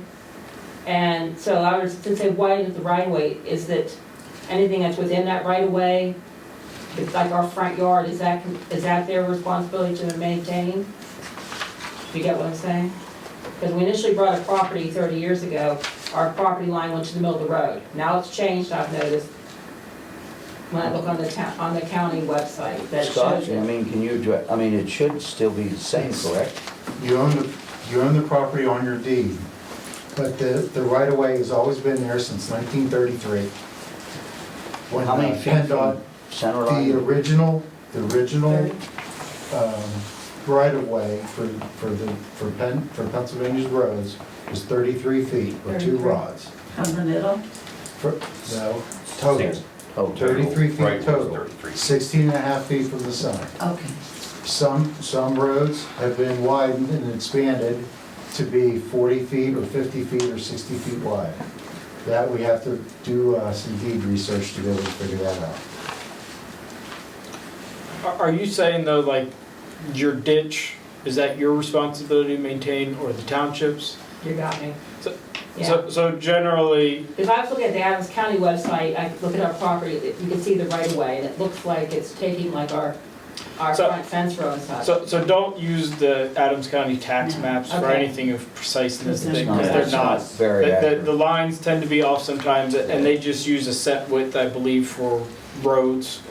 And so since they widened the right-of-way, is that anything that's within that right-of-way, it's like our front yard, is that their responsibility to maintain? You get what I'm saying? Because we initially bought a property 30 years ago, our property line went to the middle of the road. Now it's changed, I've noticed, when I look on the county website. That Scott, shows I it. mean, can you address, it should still be the same, correct? You own the property on your deed, but the right-of-way has always been there since 1933. When How many feet PennDOT, from center the line? original right-of-way for Pennsylvania's roads was 33 feet or 2 rods. From the middle? No, total. Oh, 33 Right, feet total, 33. 16 and a half feet from the center. Okay. Some roads have been widened and expanded to be 40 feet or 50 feet or 60 feet wide. That we have to do some deed research to be able to figure that out. Are you saying though, like, your ditch, is that your responsibility to maintain or the township's? You got me. So, so generally, If I was looking at the Adams County website, I look at our property, you can see the right-of-way, and it looks like it's taking like our So- front fence row and such. so don't use the Adams County tax maps for Okay. anything of preciseness, It's because not. they're not. Very accurate. The lines tend to be off sometimes, and they just use a set width, I believe, for roads.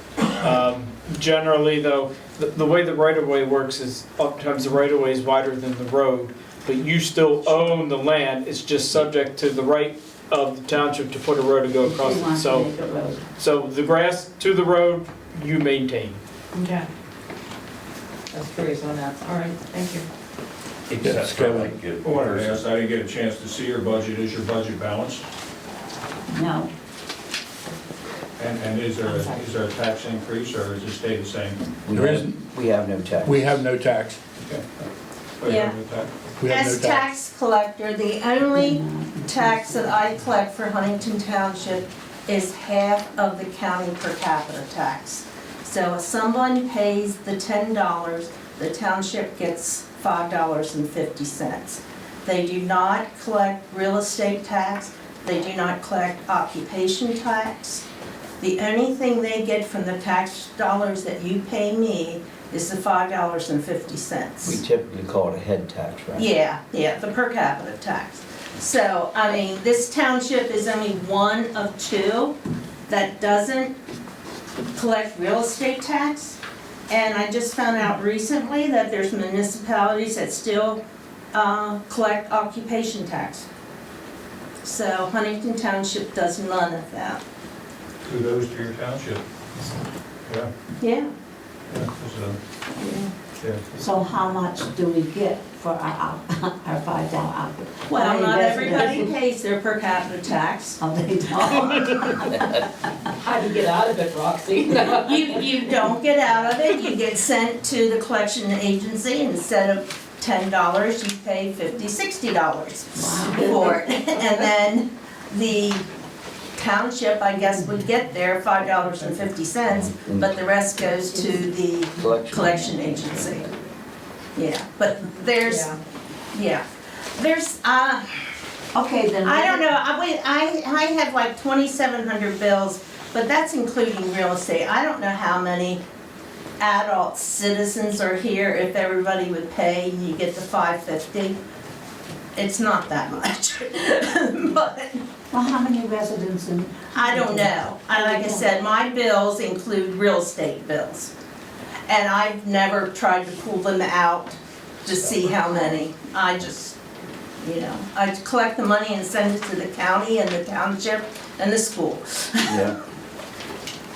Generally, though, the way the right-of-way works is oftentimes the right-of-way is wider than the road, but you still own the land, it's just subject to the right of the township to put a road to go across They it. want to So, make a road. so the grass to the road, you maintain. Okay. I was curious on that. All right, thank you. Except for like I wanted to ask, I didn't get a chance to see your budget. Is your budget balanced? No, And is there a tax increase or is it stay the same? There isn't. We have no tax. We have no tax. Okay. Oh, you have no tax? We have no As tax. tax collector, the only tax that I collect for Huntington Township is half of the county per capita tax. So if someone pays the $10, the township gets $5.50. They do not collect real estate tax, they do not collect occupation tax. The only thing they get from the tax dollars that you pay me is the $5.50. We typically call it a head tax, right? Yeah, the per capita tax. So, I mean, this township is only one of two that doesn't collect real estate tax. And I just found out recently that there's municipalities that still collect occupation tax. So Huntington Township does none of that. Kudos to your township. Yeah, Yeah. yeah. So how much do we get for our $5 output? Well, not everybody pays their per capita tax. Oh, they don't. How do you get out of it, Roxy? You don't get out of it, you get sent to the collection agency, instead of $10, you pay $50, $60 for it. And then the township, I guess, would get their $5.50, but the rest goes to the collection agency. Yeah, but there's, there's, Okay, then. I don't know, I have like 2,700 bills, but that's including real estate. I don't know how many adult citizens are here. If everybody would pay, you get the $5.50. It's not that much. But Well, how many residents in? I don't know. Like I said, my bills include real estate bills. And I've never tried to pull them out to see how many. I just, I collect the money and send it to the county and the township and the school. Yeah.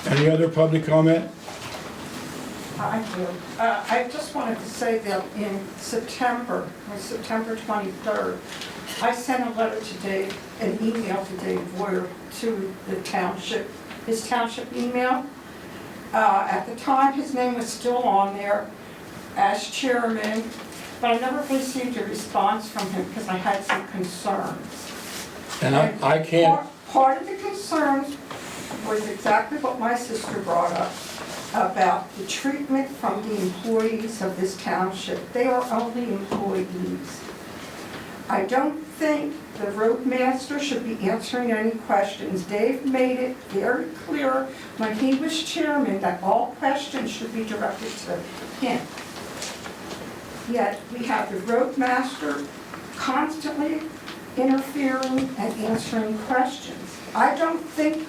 Any other public comment? I do. I just wanted to say that in September 23rd, I sent a letter to Dave, an email to Dave Boyer to the township, his township email. At the time, his name was still on there as chairman, but I never received a response from him because I had some concerns. And I can't, Part of the concerns was exactly what my sister brought up, about the treatment from the employees of this township. They are only employees. I don't think the roadmaster should be answering any questions. Dave made it very clear when he was chairman that all questions should be directed to him. Yet we have the roadmaster constantly interfering and answering questions. I don't think,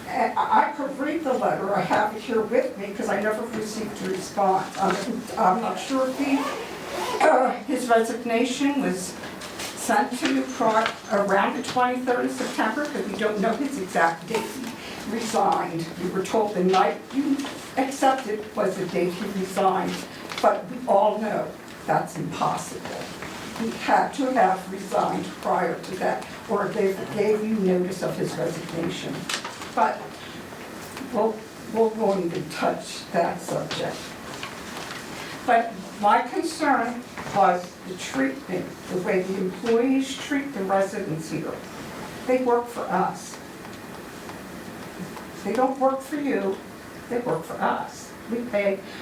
I could read the letter, I have it here with me because I never received a response. I'm not sure if his resignation was sent to you around the 23rd of September, because we don't know his exact date he resigned. We were told the night you accepted was the date he resigned, but we all know that's impossible. He had to have resigned prior to that, or they gave you notice of his resignation. But we'll won't even touch that subject. But my concern was the treatment, the way the employees treat the residents here. They work for us. They don't work for you, they work for us.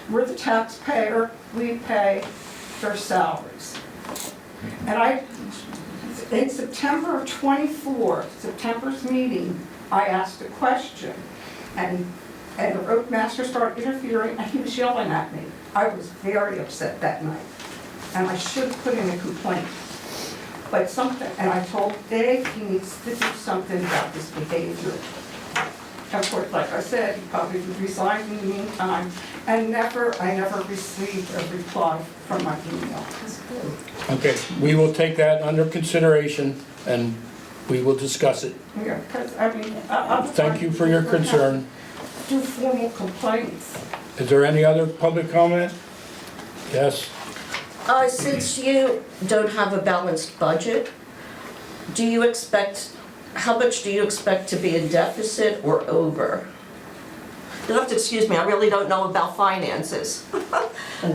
We're the taxpayer, we pay their salaries. And in September of '24, September's meeting, I asked a question, and the roadmaster started interfering, and he was yelling at me. I was very upset that night, and I should have put in a complaint. But and I told Dave he needs to do something about this behavior. Of course, like I said, he probably resigned in the meantime, and I never received a reply from my email. okay, we will take that under consideration and we will discuss it. Yeah, because, I mean, Thank you for your concern. do formal complaints. Is there any other public comment? Yes? Since you don't have a balanced budget, how much do you expect to be in deficit or over? You'll have to excuse me, I really don't know about finances.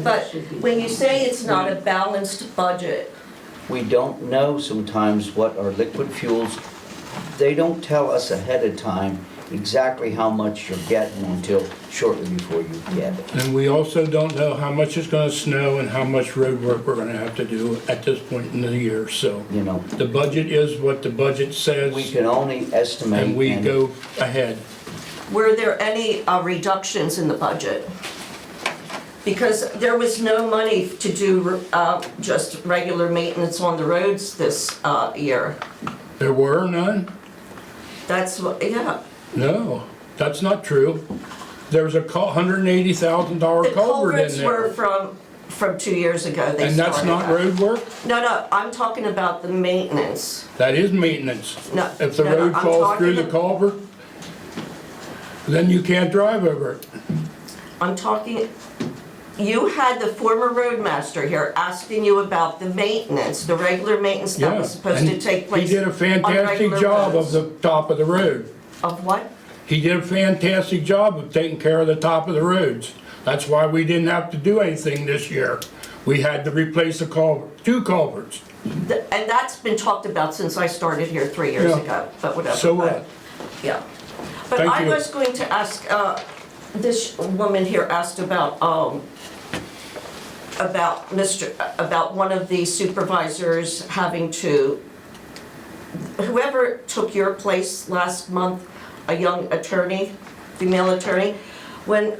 But when you say it's not a balanced budget, We don't know sometimes what our liquid fuels, they don't tell us ahead of time exactly how much you're getting until shortly before you get it. And we also don't know how much is gonna snow and how much road work we're gonna have to do at this point in the year, so. You know, The budget is what the budget says, we can only estimate. and we go ahead. were there any reductions in the budget? Because there was no money to do just regular maintenance on the roads this year. There were none? That's what, yeah. No, that's not true. There was a $180,000 The culvert in culverts were there. from 2 years ago, they And that's started not that. road work? No, I'm talking about the maintenance. That is maintenance. No, If the no, road I'm falls through the talking- culvert, then you can't drive over it. I'm talking, you had the former roadmaster here asking you about the maintenance, the regular maintenance that Yeah, was supposed to and take place. He did a on fantastic regular job of roads. the top of the road. Of what? He did a fantastic job of taking care of the top of the roads. That's why we didn't have to do anything this year. We had to replace the culvert, 2 culverts. And that's been talked about since I started here 3 years Yeah. ago, but whatever. So but- what? Yeah. But Thank I you. was going to ask, this woman here asked about one of the supervisors having to, whoever took your place last month, a young attorney, female attorney, when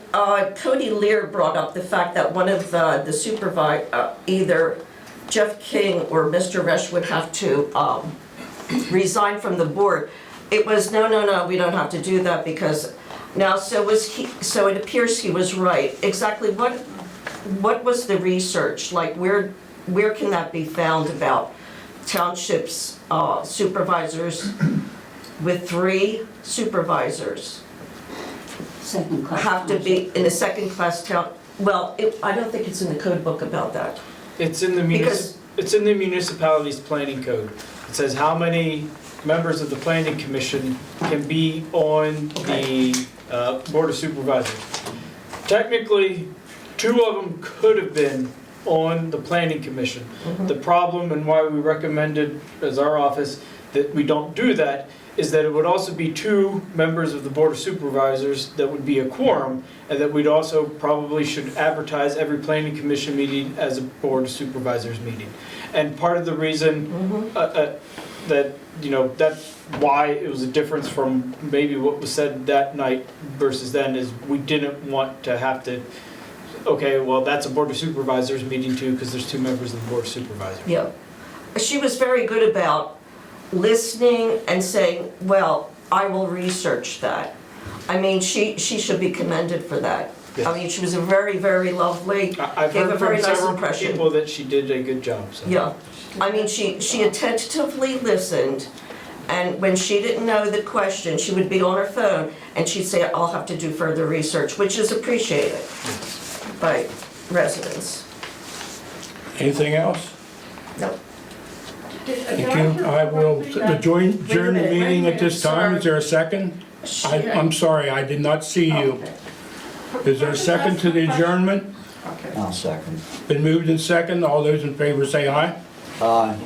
Cody Lear brought up the fact that one of the either Jeff King or Mr. Resch would have to resign from the board, it was, no, we don't have to do that because now, so it appears he was right. Exactly what was the research? Like where can that be found about townships supervisors with 3 supervisors Second class. have to be in a second class town? Well, I don't think it's in the code book about that. It's in the Because- it's in the municipality's planning code. It says how many members of the planning commission can be on the board of supervisors. Technically, 2 of them could have been on the planning commission. The problem and why we recommended as our office that we don't do that is that it would also be 2 members of the board of supervisors that would be a quorum, and that we'd also probably should advertise every planning commission meeting as a board of supervisors meeting. And part of the reason that, you know, that's why it was a difference from maybe what was said that night versus then is we didn't want to have to, okay, well, that's a board of supervisors meeting too, because there's 2 members of the board of supervisors. Yeah. She was very good about listening and saying, well, I will research that. I mean, she should be commended for that. Yes. I mean, she was a very, very lovely, I've gave a heard very from nice several impression. people that she did a good job, so. Yeah, I mean, she attentively listened, and when she didn't know the question, she would be on her phone, and she'd say, I'll have to do further research, which is appreciated by residents. Anything else? No. Thank you. I will adjourn the meeting at this time. Is there a second? I'm sorry, I did not see you. Is there a second to the adjournment? I'll second. Been moved in second. All those in favor say aye. Aye.